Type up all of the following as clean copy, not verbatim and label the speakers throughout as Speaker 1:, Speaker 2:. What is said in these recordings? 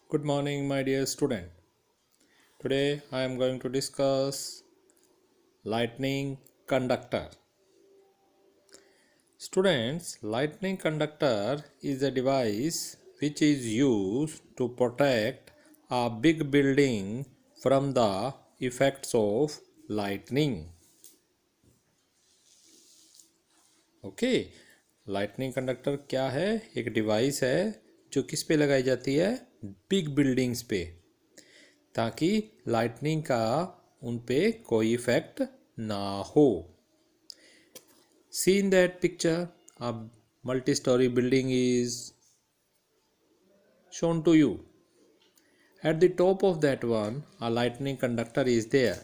Speaker 1: Good morning, my dear student. Today I am going to discuss lightning conductor. Students, lightning conductor is a device which is used to protect a big building from the effects of lightning. Okay, lightning conductor क्या है? एक device है जो किस पे लगाई जाती है? बिग बिल्डिंग्स पे, ताकि लाइटनिंग का उन पे कोई इफेक्ट ना हो. See in that picture, a multi-story building is shown to you. At the top of that one, a lightning conductor is there.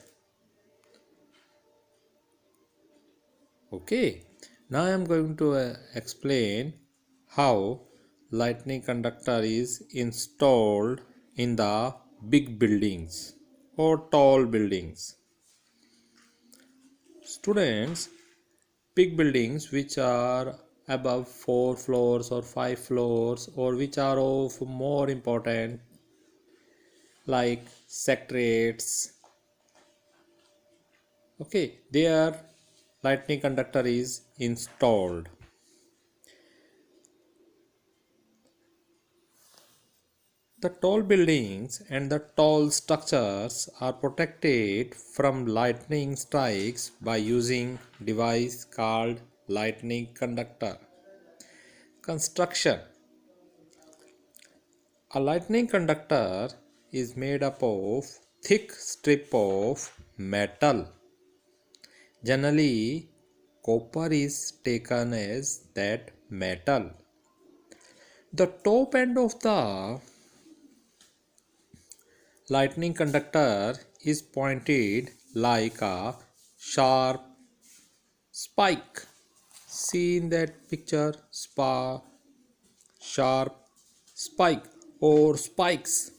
Speaker 1: Okay. Now I am going to explain how lightning conductor is installed in the big buildings or tall buildings. Students, big buildings which are above 4 floors or 5 floors, or which are of more important, like secretariats, okay, there lightning conductor is installed. The tall buildings and the tall structures are protected from lightning strikes by using device called lightning conductor. Construction. A lightning conductor is made up of thick strip of metal. Generally, copper is taken as that metal. The top end of the lightning conductor is pointed like a sharp spike. See in that picture, sharp spike or spikes,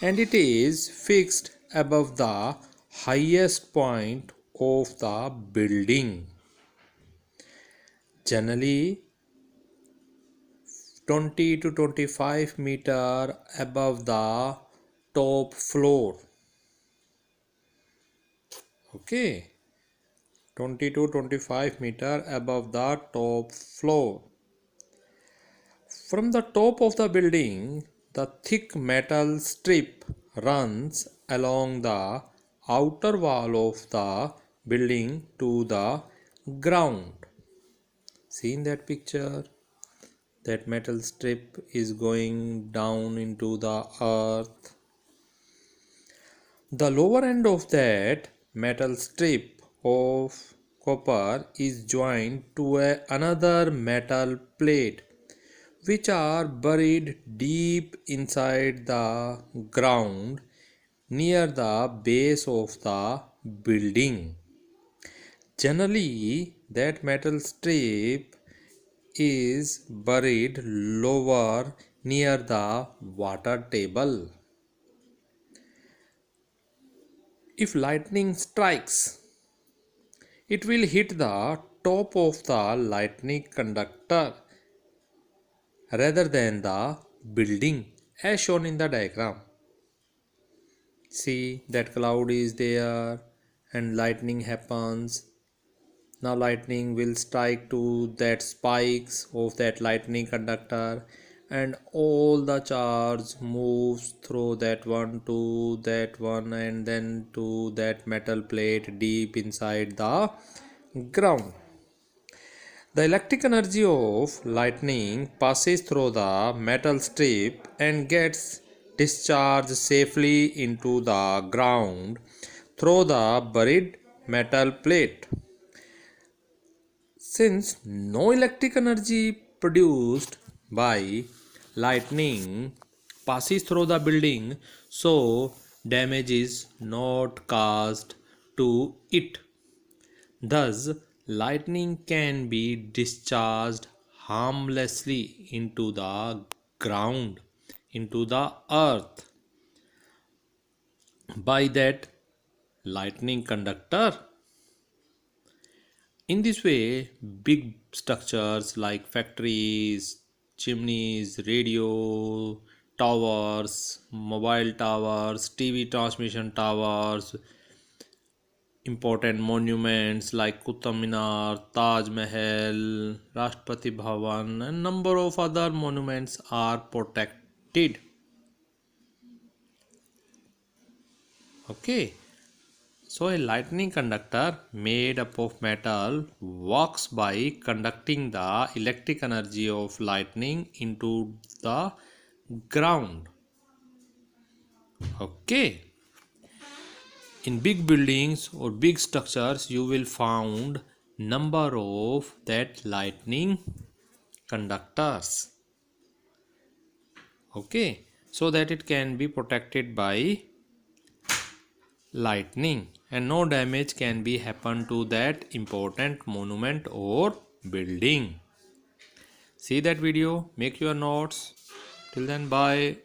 Speaker 1: and it is fixed above the highest point of the building. Generally 20 to 25 meter above the top floor. Okay, 20 to 25 meter above the top floor. From the top of the building, the thick metal strip runs along the outer wall of the building to the ground. See in that picture, that metal strip is going down into the earth. The lower end of that metal strip of copper is joined to another metal plate, which are buried deep inside the ground near the base of the building. Generally, that metal strip is buried lower near the water table. If lightning strikes, it will hit the top of the lightning conductor rather than the building, as shown in the diagram. See, that cloud is there and lightning happens. Now lightning will strike to that spikes of that lightning conductor, and all the charge moves through that one to that one and then to that metal plate deep inside the ground. The electric energy of lightning passes through the metal strip and gets discharged safely into the ground through the buried metal plate. Since no electric energy produced by lightning passes through the building, so damage is not caused to it. Thus, lightning can be discharged harmlessly into the ground, into the earth, by that lightning conductor. In this way, big structures like factories, chimneys, radio towers, mobile towers, TV transmission towers, important monuments like Qutub Minar, Taj Mahal, Rashtrapati Bhavan, and number of other monuments are protected. Okay, so a lightning conductor made up of metal works by conducting the electric energy of lightning into the ground. Okay, in big buildings or big structures you will found number of that lightning conductors. Okay, so that it can be protected by lightning and no damage can be happen to that important monument or building. See that video, make your notes. Till then, bye.